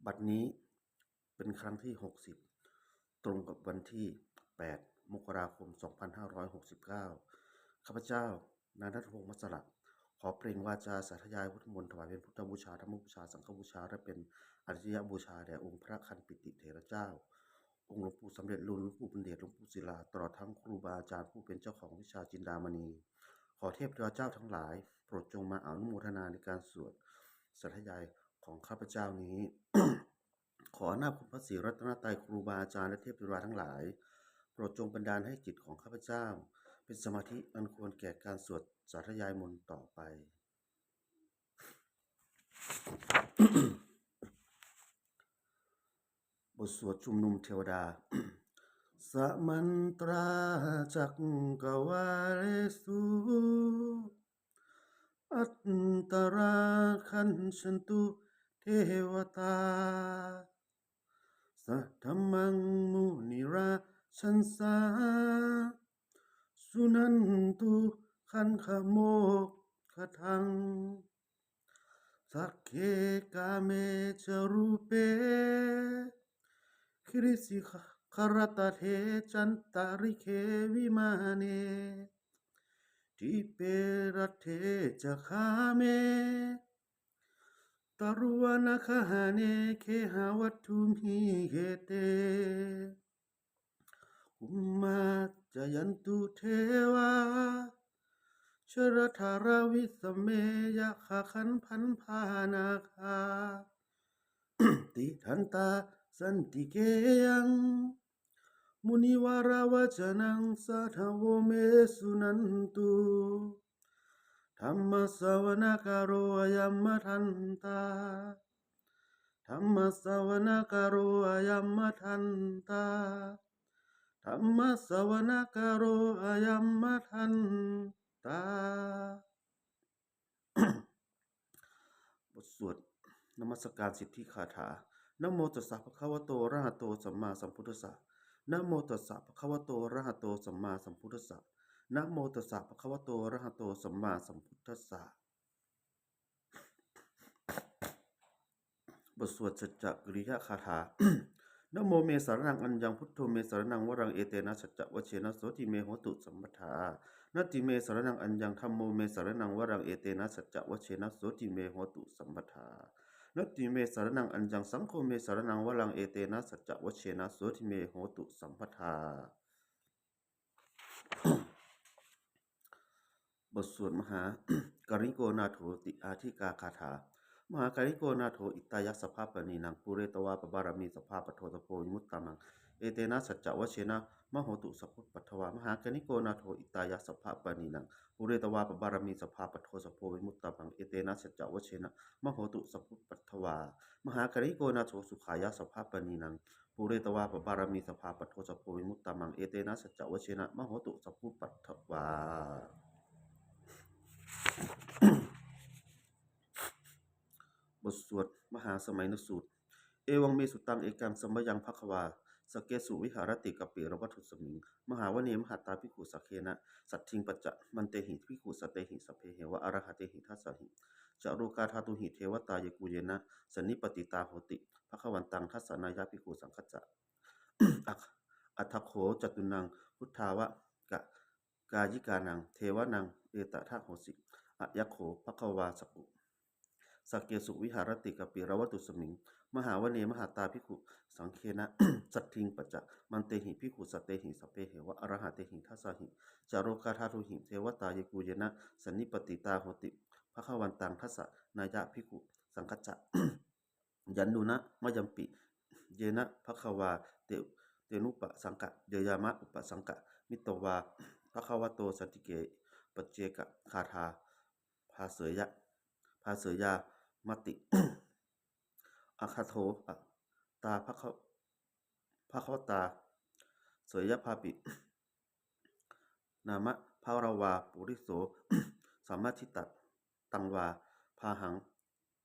บัดนี้เป็นครั้งที่60ตรงกับวันที่8มกราคม2569ข้าพเจ้านายณัฐพงษ์ มัสสะขอเปล่งวาจาสาธยายพุทธมนต์ถวายเป็นพุทธบูชาธรรมบูชาสังฆบูชาและเป็นอริยบูชาแด่องค์พระคันปิติเถระเจ้าองค์หลวงปู่สำเร็จรุ่นหลวงปู่บุญเดชหลวงปู่ศิลาตลอดทั้งครูบาอาจารย์ผู้เป็นเจ้าของวิชาจินดามณีขอเทพเจ้าทั้งหลายโปรดจงมาอนุโมทนาในการสวดสาธยายของข้าพเจ้านี้ ขออำนาจคุณพระศรีรัตนตรัยครูบาอาจารย์และเทพธิดาทั้งหลายโปรดจงบันดาลให้จิตของข้าพเจ้าเป็นสมาธิอันควรแก่การสวดสาธยายมนต์ต่อไป บทสวดชุมนุมเทวดา สมันตราจักกวาเลสุอัตตราคันชันตุเทวตาสัทธมังมุนิราชันสาสุนันตุขันขโมกขทังสักเคกาเมจรูเปคริสิคารตเทจันตาริเควิมาเนทิเปรเทจะคาเมตรุวนาคหาเนเคหาวัตถุมิเหเตกุมมาจยันตุเทวาชรธาราวิสเมยะขขันพันพานาคา ติทันตาสันติเกยังมุนิวาราวจนังสัทธโวเมสุนันตุธรรมสวนากโรอยัมมทันตาธรรมสวนากโรอยัมมทันตาธรรมสวนากโรอยัมมทันตา บทสวดนมัสการสิทธิคาถานะโมตัสสะภะคะวะโตอะระหะโตสัมมาสัมพุทธัสสะนะโมตัสสะภะคะวะโตอะระหะโตสัมมาสัมพุทธัสสะนะโมตัสสะภะคะวะโตอะระหะโตสัมมาสัมพุทธัสสะบทสวดสัจจกริยคาถา นะโมเมสรนังอัญญังพุทโธเมสรนังวรังเอเตนะสัจจวเชนะโสติเมโหตุสัมปทานาติเมสรนังอัญญังธัมโมเมสรนังวรังเอเตนะสัจจวเชนะโสติเมโหตุสัมปทานาติเมสรนังอัญญังสังโฆเมสรนังวรังเอเตนะสัจจวเชนะโสติเมโหตุสัมปทา บทสวดมหา กริโกนาโถติอาธิกาคาถามหากริโกนาโถอิตายะสภาปณีนังปุเรตวาปบารมีสภาปโทตโพวิมุตตามังเอเตนะสัจจวเชนะมโหตุสัพพุปัทวามหากริโกนาโถอิตายะสภาปณีนังปุเรตวาปบารมีสภาปโทสโพวิมุตตามังเอเตนะสัจจวเชนะมโหตุสัพพุปัทวามหากริโกนาโถสุขายะสภาปณีนังปุเรตวาปบารมีสภาปโทสโพวิมุตตามังเอเตนะสัจจวเชนะมโหตุสัพพุปัทวาบทสวดมหาสมัยนสูตรเอวังเมสุตังเอกังสมยังภควาสเกสุวิหารติกปิระวัตถุสมิงมหาวเนมหาตาภิกขุสักเคนะสัตถิงปัจจะมันเตหิภิกขุสเตหิสัพเพเหวะอรหะเตหิทัสสหิจารุกาธาตุหิเทวตายกุเยนะสนิปติตาโหติภควันตังทัสสนายาภิกขุสังคัจจะ อัตถโขจตุนังพุทธาวะกายิกานังเทวนังเอตทะโหสิอะยะโขภควาสกุสักเกสุวิหารติกปิระวัตุสมิงมหาวเนมหาตาภิกขุสังเคนะ สัตถิงปัจจะมันเตหิภิกขุสเตหิสัพเพเหวะอรหะเตหิทัสสหิจารุกาธาตุหิเทวตายกุเยนะสันนิปติตาโหติภควันตังทัสสะนายะภิกขุสังคัจจะ ยันดุนะมยัมปิเยนะภควาเตนุปสังกะเดยามะอุปสังกะมิตวาภควโตสันติเกปัจเจกคาถาภาเสยามติ อาคาโทตาภควตาเสยภาปิ นามะภารวาปุริโส สัมมาทิตัตังวาพาหัง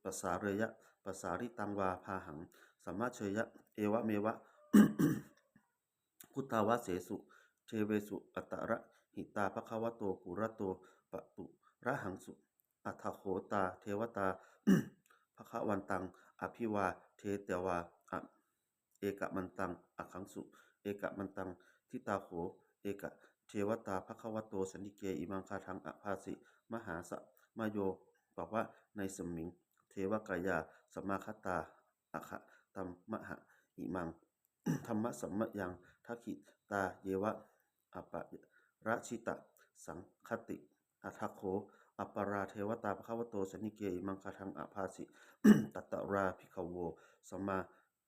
ปัสสาเรยะปัสสาริตังวาพาหังสัมมาเชยะเอวะเมวะ พุทธาวะเสสุเทเวสุอัตตระหิตาภควโตปุระโตปตุระหังสุอัฏฐโขตาเทวตา ภควันตัง อภิวาเทเตวาอะเอกมันตังอะขังสุเอกมันตังทิตาโขเอกเทวตาภควโตสันนิเกอิมังคาทังอภาสิมหาสะมโยบอกว่าในสมิงเทวกายาสมาคตาอะคะตัมมหะอิมัง ธรรมะสัมมยังทักขิตาเยวะอปะราชิตะสังคติอัทโขอปราเทวตาภควโตสนิเกอิมังคาทังอภาสิ ตัตตราภิกขโวสัมมา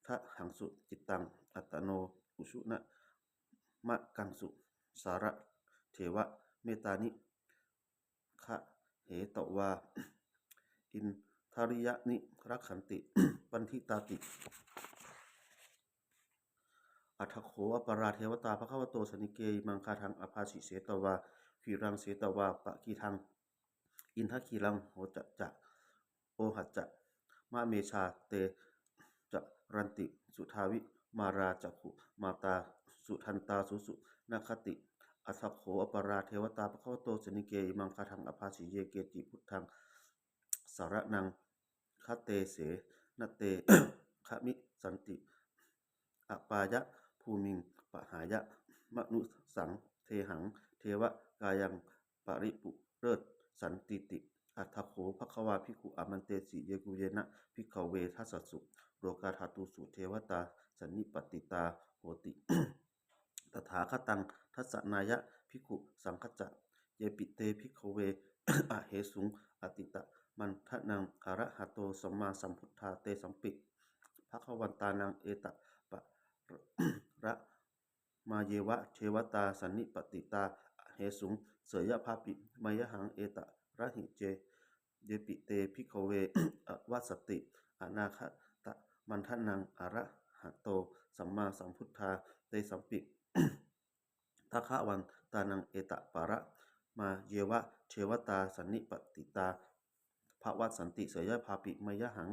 ทะหังสุจิตตังอัตโนอุชุนะมะกังสุสาระเทวะเมตานิคะเหตวา อินทาริยะนิรักขันติ ปันทิตาติ อัทโขอปราเทวตาภควโตสนิเกอิมังคาทังอภาสิเสตวาขีรังเสตวาปะกีทังอินทคีรังโหจะจะโอหัจจะมะเมชาเตจะรันติสุทาวิมาราจักขุมาตาสุทันตาสุสุนาคติอัทโขอปราเทวตาภควโตสนิเกอิมังคาทังอภาสิเยเกติพุทธังสารนังคเตเสนเต ขมิสันติอปายะภูมิงปหายะมนุสังเทหังเทวกายังปริปุเริศสันติติอัทโขภควาภิกขุอมันเตสิเยกุเยนะภิกขเวทัสสสุโลกาธาตุสุเทวตาสันนิปติตาโหติ ตถาคตังทัสสนายะภิกขุสังคจะเยปิเตภิกขเว อะเหสุงอติตะมันทะนังอระหะโตสัมมาสัมพุทธาเตสัมปิภควันตานังเอตะปะระมาเยวะเทวตาสันนิปติตาเหสุงเสยภาปิมยหังเอตะระหิเจเยปิเตภิกขเว วัสสติอนาคตะมันทะนังอระหะโตสัมมาสัมพุทธาเตสัมปิ ทัคคะวันตานังเอตะปะระมาเยวะเทวตาสันนิปติตาภวัตสันติเสยภาปิมยหัง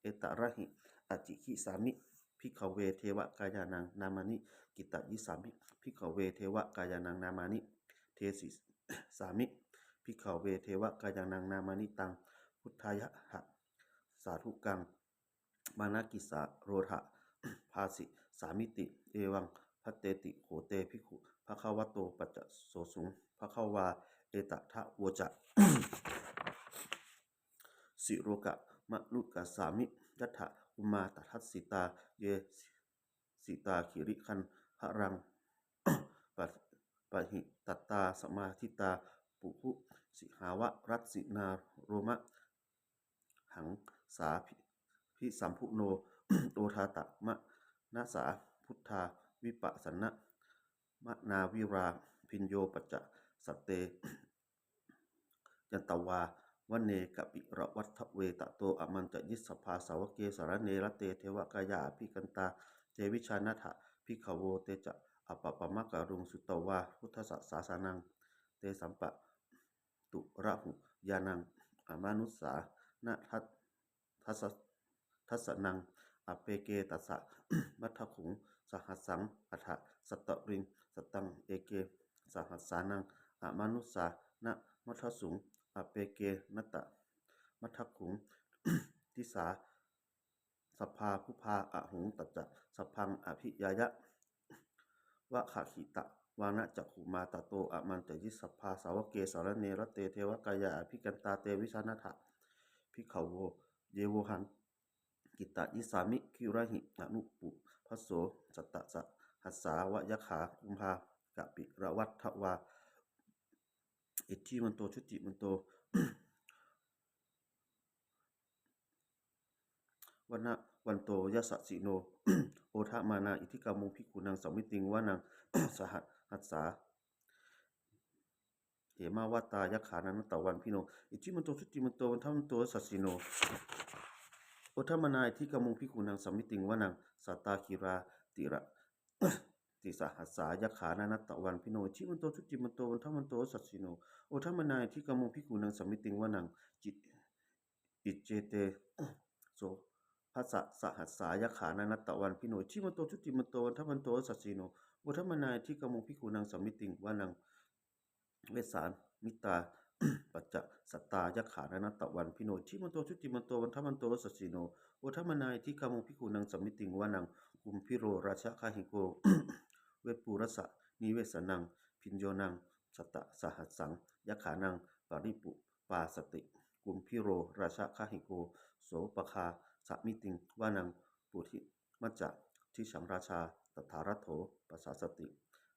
เอตะระหิอจิคิสามิภิกขเวเทวกายานังนามานิกิตยิสามิภิกขเวเทวกายานังนามานิเทสิสามิภิกขเวเทวกายานังนามานิตังพุทธายะหะสาธุกังมานากิสาโรธะภาสิสามิติเอวังพัตเตติโขเตภิกขุภควโตปัจจโสสุงภควาเอตทะโวจะ สิโรกะมะนุกัสสามิยัตถะอุมาตทัสสิตาเยสิตาขิริคันหรัง ปะหิตัตตาสมาธิตาปุหุสิหาวะรัตสินาโรมะหังสาพิสัมพุโน โอทาตะมะนาสาพุทธาวิปัสสนะมะนาวิราพิญโยปัจจะสัตเต ยันตวาวเนกปิระวัฏเวตโตอมันจะยิสสภาสาวเกสารเนรเตเทวกายาภิกันตาเทวิชานัถะภิกขโวเตจะอปปมะการุงสุตวาพุทธสาสานังเตสัมปะตุระหุยานังอมานุสานะทัสสนังอเปเกตัสสะ มัทธขุงสหัสสังอัฏฐสัตตริงสตังเอเกสหัสสานังอมานุสานะมัทธสุงอเปเกนัตตะมัทธขุง ทิสาสภาภุภาอะหุงตัจจะสพังอภิยายะวะขะขิตะวานะจักขุมาตโตอะมันตยิสสภาสาวเกสารเนรเตเทวกายาอภิกันตาเตวิชานัถะภิกขโวเยโวหันกิตตยิสามิคิระหิอนุปุพโสสัตตะสะหัสสาวะยะขาคุมภากะปิระวัฏทวาอิทธิมันโตชุติมันโต วันโตยัสสะสิโน โอทะมานาอิทธิกามุภิกขุนังสัมมิติงวานัง สหัสสาเหมาวัตตายะขานันตวันพิโนอิทธิมันโตชุติมันโตวันทมันโตสัสสิโนโอทะมานาอิทธิกามุภิกขุนังสัมมิติงวานังสัตตาคิราติระ ติสหัสสายะขานันตวันพิโนอิทธิมันโตชุติมันโตวันทมันโตสัสสิโนโอทะมานาอิทธิกามุภิกขุนังสัมมิติงวานังจิอิเจเตโสภัสสะสหัสสายะขานันตวันพิโนชิมันโตชุติมันโตวันทมันโตสัสสิโนอุทมนายที่กมุภิกขุนังสัมมิติงวานังเวสานมิตา ปัจจะสัตตายักขานนัตตะวันพิโนชิมันโตชุติมันโตวันทมันโตสัสสิโนโอทัมมนายที่กามุพิคูนังสมมิติงวานังกุมพิโรราชคาหิโก เวปูรสะนิเวสนังพินโยนังสัตตะสหัสสังยักขานังปาริปุปาสติกุมพิโรราชคาหิโกโสปคาสมิติงวานังปุถิมัจจะทิฉังราชาตถารัตโถปัสสาสติ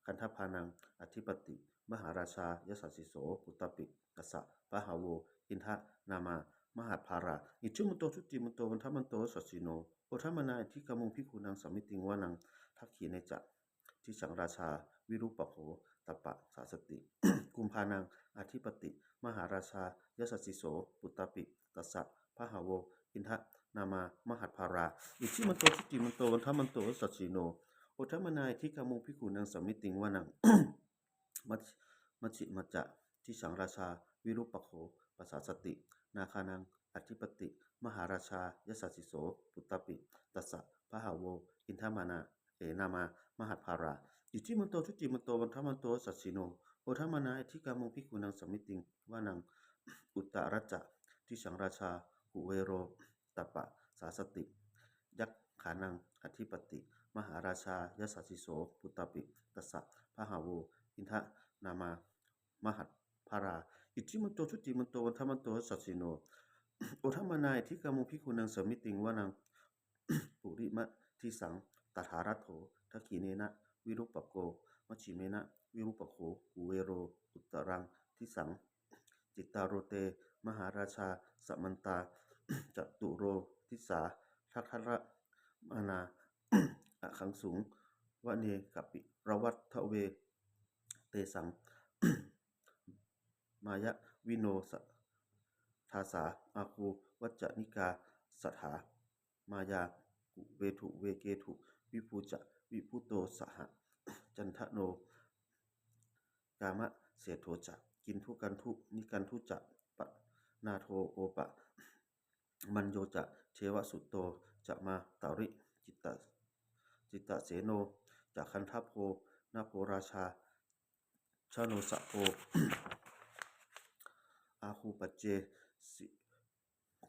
คันธพานังอธิปติมหาราชายสัสสิโสปุตตปิกัสสะปะหาโวอินทะนามามหาภาราอิจุมโตชุติมโตวันทมันโตสัสสิโนโอทัมมนาทิกามุงพิคูนังสมิติงวานังทักขีเนจะทิฉังราชาวิรูปโขตปะสาสติ กุมภานังอธิปติมหาราชายสัสสิโสปุตตปิกัสสะพะหาโวอินทะนามามหาภาราอิจิมันโตชุติมันโตวันทมันโตสัสสิโนโอทัมมนาทิกามุงพิคูนังสมิติงวานัง มัชฌิมัจจะทิฉังราชาวิรูปโขปัสสาสตินาคานังอธิปติมหาราชายสัสสิโสปุตตปิตัสสะพะหาโวอินทมานานามามหาภาราอิจิมันโตชุติมันโตวันทมันโตสัสสิโนโอทัมมนาทิกามุงพิกุนังสมิติงวานังอุตตรัจจะทิฉังราชาหุเวโรตปะสาสติยักขานังอธิปติมหาราชายสัสสิโสปุตตปิตัสสะพะหาโวอินทนามามหัตภาราอิจิมันโตชุติมันโตวันทมันโตสัสสิโนโอทัมมนาทิกามุงพิกุนังสมิติงวานังปุริมะทิสังตถารัตโถทักขีเนนะวิรุปโกมัชฌิเมนะวิรุปโขกุเวโรอุตตรังทิสังจิตตารโรเตมหาราชาสมันตาจตุโรทิสาทัคทระมานา อขังสุงวะเนกัปปิระวัตทเวเตสัง มายะวิโนสทาสาอาคูวัจจนิกาสัทธามายากุเวทุเวเกทุวิภูจะวิภูโตสหจันทโนกามะเสโทจะกินทุกันทุนิกันทุจะปะนาโทโอปะมันโยจะเทวสุตโตจะมาตาริจิตตเสโนจะคันทัพโพนาโพราชาชโนสะโพ อาคูปัจเจสิโข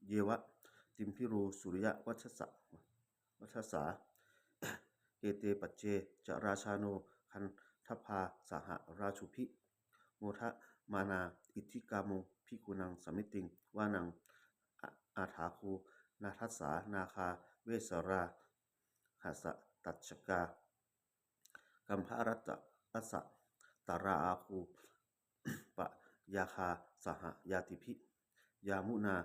เยวะติมพิรูสุริยะวัชสา เอเตปัจเจจะราชาโนคันทพาสหราชุพิโมทะมานาอิทธิกามุพิกุนังสมิติงวานังอาถาคูนาทัสสานาคาเวสราหัสตัชกากัมภารัตตัสสะตาราอาคูปะยาคาสหยาติพิยามุนา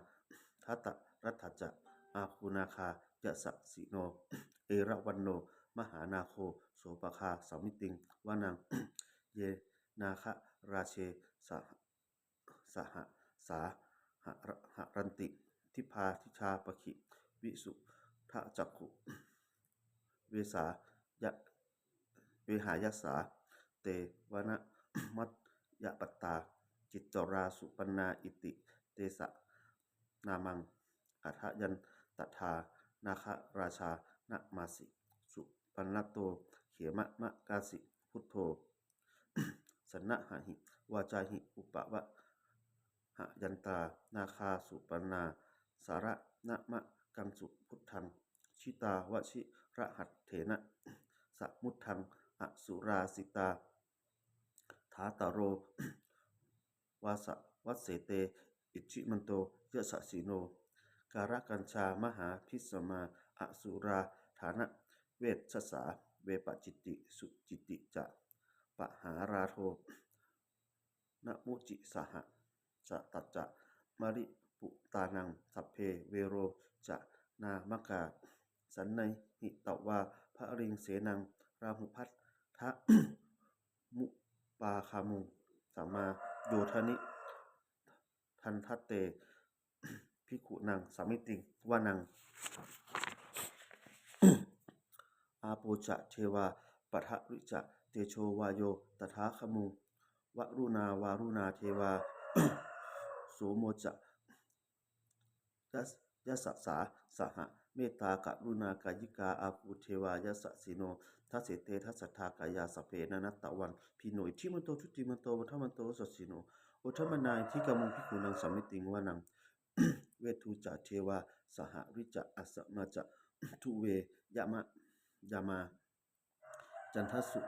ทัตรัตจะอาคูนาคายะสัสิโนเอราวันโนมหานาโคโสปคาสมิติงวานัง เยนาคะราเชสหสาหรันติทิพาทิชาปคิวิสุทะจักขุเวสายะเวหายสาเตวนะมัตยะปัตตาจิตตราสุปันนาอิติเตสะนามังอัฏยันตถานาคราชานะมาสิสุปันนโตเขมะมะกาสิพุทโธ สันนะหะหิวาจาหิอุปะวะหะยันตานาคาสุปนาสาระนะมะกังสุพุทธังชิตาวชิระหัตเถนะสมุทธังอสุราสิตาทาตาโร วาสวัสเสเตอิจิมันโตยะสะสีโนการกัญชามหาพิสมาอสุราฐานะเวชสาเวปจิตติสุจิตติจะปหาราโทนะมุจิสหะจะตัจจะมริปุตานังสัพเพเวโรจะนามกาสันในหิตวาพระริงเสนังราหุพัททะ มุปาคามุงสัมมาโยธนิทันทัตเต ภิกขุนังสามิติงวานัง อาโปจะเทวาปัทริจะเตโชวาโยตถาคมุงวรุณาวารุณาเทวา โสโมจะยัสสสาสห เมตตากรุณากายิกาอาภูเทวายสสิโนทัสเสเตทัสสทากายาสพเพนะนัตตะวันพิโนอิทิมันโตชุติมันโตวัฏมันโตสสิโนโอทมนายที่กมุงพิกุนังสมมิติงวานัง เวทูจะเทวาสหริจะอัสสมาจะทุเวยามะยามาจันทสุ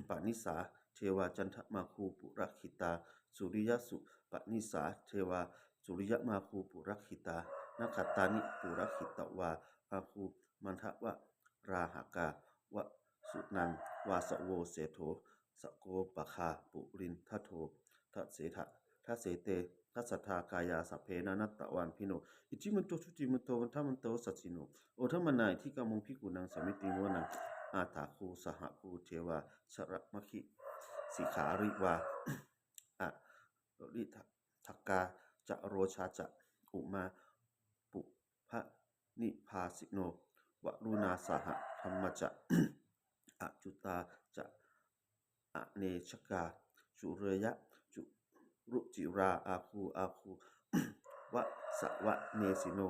ปนิสาเทวาจันทมาคูปุรักขิตาสุริยสุปนิสาเทวาสุริยมาคูปุรักขิตานักขัตตานิปุรักขิตวาอาคูมันทะวะราหากาวะสุนังวาสโวเสโธสโกปะคาปุรินทัโธทัสเสทะทัสเสเตทัสสทากายาสพเพนะนัตตะวันพิโนอิจิมันโตชุติมันโตวันทมันโตสัจจิโนโอทมนายที่กำมงพิกุนังสมิติงวนังอาถาคูสหคูเทวาชระมคิสิขาริวาอะริทักกาจะโรชาจะอุมาปุพะนิพาสิโนวรุณาสหธรรมจะ อจุตาจะอเนชกาจุเรยะจุรุจิราอาคูวะสวะเนสิโน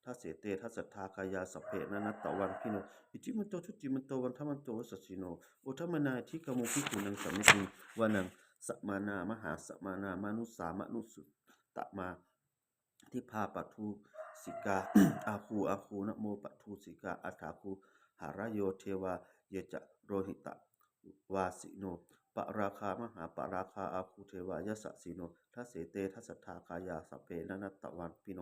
ทัสเสเตทัสสทากายาสพเพนะนัตตะวันพิโนอิจิมันโตชุติมันโตวันทมันโตสัจจิโนโอทมนายที่กมุพิกุนังสัมมิติวานังสมานามหาสมานามานุสามนุสุตะมาทิพาปัทูสิกา อาคูนะโมปัทูสิกาอัฏฐาคูหารโยเทวาเยจะโรหิตะวาสิโนปราคามหาปราคาอาคูเทวายสสิโนทัสเสเตทัสสทากายาสพเพนะนัตตะวันพิโน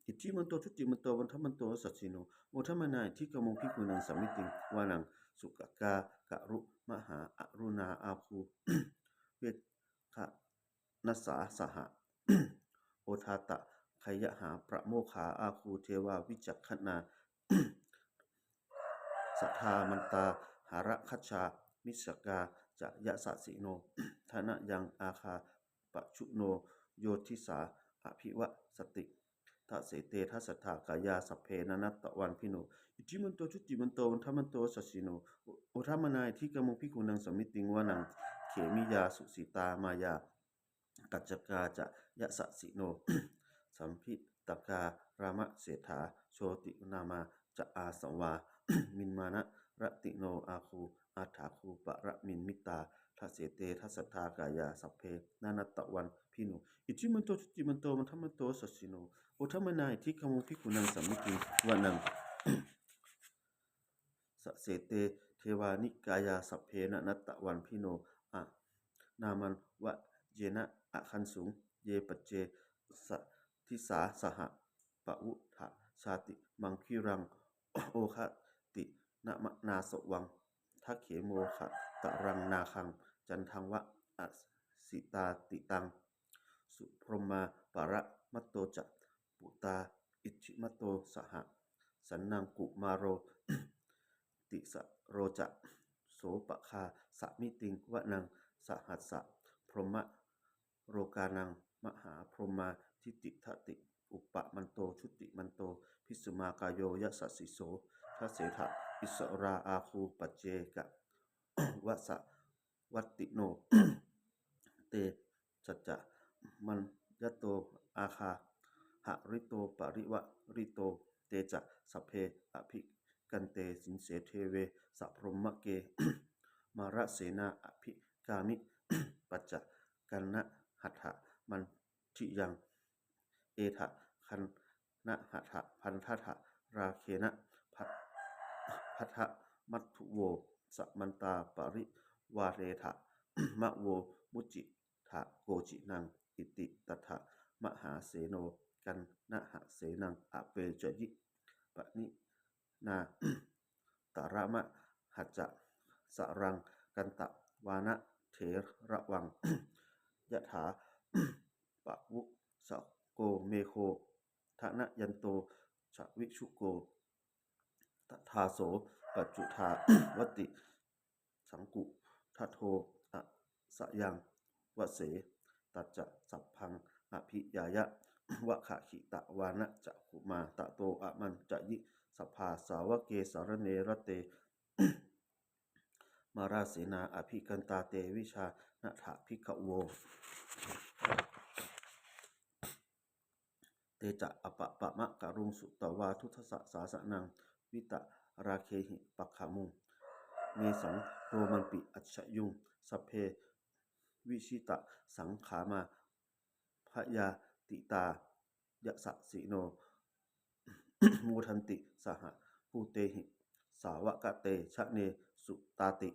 อิทิมันโตชุติมันโตวันทมันโตสัจจิโนโอทมนายที่กมงพิกุนังสมมิติวานังสุกกากะรุมหาอรุณาอาคู เวคะนัสสาสหะ โอทาตะขยหาประโมขาอาคูเทวาวิจักขณา สัทธามันตาหาระคัจฉามิสกาจะยะสะสิโน ธนะยังอาคาปะชุโนโยทิสาอภิวะสติทัสเสเตทัสสทากายาสพเพนะนัตตะวันพิโนอิจิมันโตชุติมันโตวันทมันโตสัสสิโนโอทมนายที่กมุงพิกุนังสมมิติงวานังเขมิยาสุสิตามายากัจจกาจะยะสะสิโน สัมพิตการามะเศรษฐาโชตินามาจะอาสวา มินมานะรติโนอาคูอาถาคูปะระมินมิตาทัสเสเตทัสสทากายาสัพเพนานัตตะวันพิโนอิจิมันโตชุติมันโตมันทมันโตสัสสิโนโอทมนายที่กมุพิกุนังสัมมิติวานัง สเสเตเทวานิกายาสัพเพนะนัตตะวันพิโนอะนามันวะเยนะอะคันสุงเยปัจเจสทิสาสหะปะวุทะชาติมังคิรัง โอคะตินะมะนาสวังทักเขโมขะตะรังนาคังจันทังวะอสิตาติตังสุพรหมาปะระมัตโตจะปุตาอิชิมัตโตสหะสันนังกุมาโร ติสโรจะโสปะคาสมิติงวะนังสหัสสะพรหมะโรกานังมหาพรหมาทิติทติอุปะมันโตชุติมันโตพิสุมากายโยยสัสสิโสทัสเสถะอิสราอาคูปัจเจกะ วะสะวัตติโน เตจัจจะมันยโตอาคาหะริโตปริวะริโตเตจะสัพเพอภิกันเตสินเสเทเวสัพพรหมเก มาระเสนาอภิกามิ ปัจจกันนะหัตถะมันทิยังเอทะคันนะหัตถะพันทัตถะราเคนะพัทธมัตถุโวสมันตาปริวาเรทะ มะโวมุจิทะโกจินังอิติตถะมหาเสโนกันนะหะเสนังอเปจยิปนินา ตระมะหัจจะสรังกันตะวานะเถระวัง ยะถา ปะวุสโกเมโคทะนะยันโตชวิชุโกตถาโสปัจจุธา วติสังกุทัโทอะสยังวเสตัจจะสัพพังอภิยายะ วะขะขิตะวานะจะขุมาตะโตอะมันจะยิสภาสาวเกสารเนรเต มาราเสนาอภิกันตาเตวิชานะถะภิกขโว เตจะอปะปะมะกะรุงสุตวาทุทสสาสนังวิตะราเคหิปักขมุงเมสังโรมันปิอัจฉยุงสัพเพวิชิตะสังขามาพยาติตายะสะสิโน มูทันติสหภูเตหิสาวกะเตชะเนสุตาติ